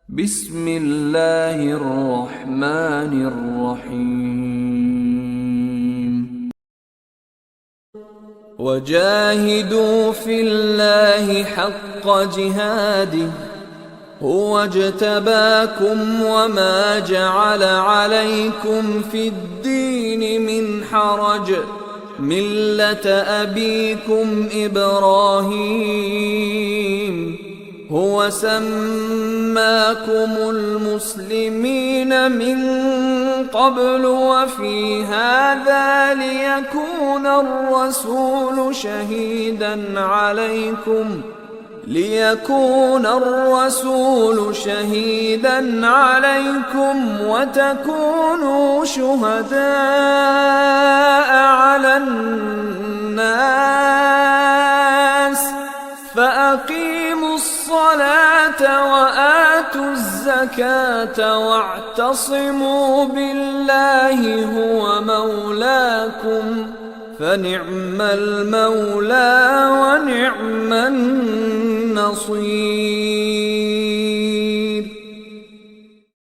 بسم الله الرحمن الرحيم. وجاهدوا في الله حق جهاده هو اجتباكم وما جعل عليكم في الدين من حرج ملة أبيكم إبراهيم هو سماكم المسلمين من قبل وفي هذا ليكون الرسول شهيدا عليكم وتكونوا شهداء على الناس فأقيموا الصلاة وآتوا الزكاة واعتصموا بالله هو مولاكم فنعم المولى ونعم النصير.